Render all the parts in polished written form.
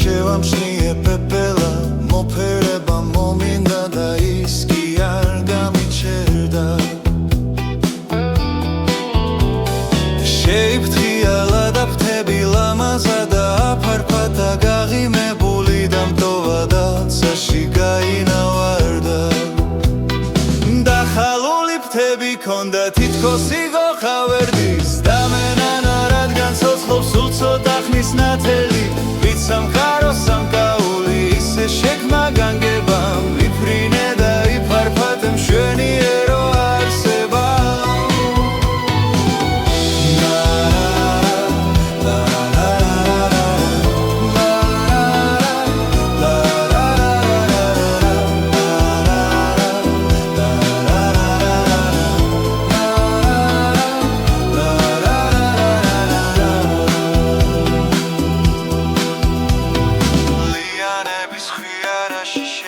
შევამჩნიე პეპელა მოფერება მომინდა და ის კი არ გამიჩერდა შეიფრთხიალა და ფრთები ლამაზა და აფარფათა გაღიმებული და მტოვა და ცაში გაინავარდა დახალული ფრთები ქონდა თითქოს იყო ხავერდის და მენანა რადგან ცოცხლობს სულ ცოტა ხნის ნათელი სამყარო სამკაული ისე შექმნა განგება ვიფრინე და იფარფათე მშვენიერო არსება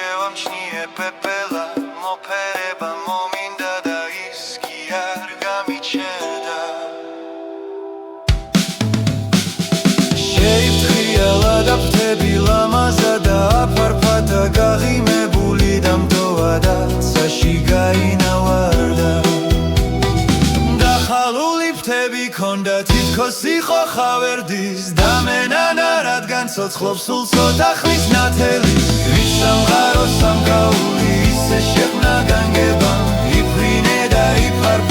შევამჩნიე პეპელა მოფერება მომინდა და ის კი არ გამიჩერდა შეიფრთხიალა და ფრთები ლამაზა და აფარფათა გაღიმებული და მტოვა და ცაში გაინავარდა დახალული ფრთები ქონდა თითქოს იყო ხავერდის და მენანა რადგან ცოცხლობს სულ ცოტა ხნის ნათელი სამყარო სამკაული ისე შექმნა განგება იფრინე და იფარფათე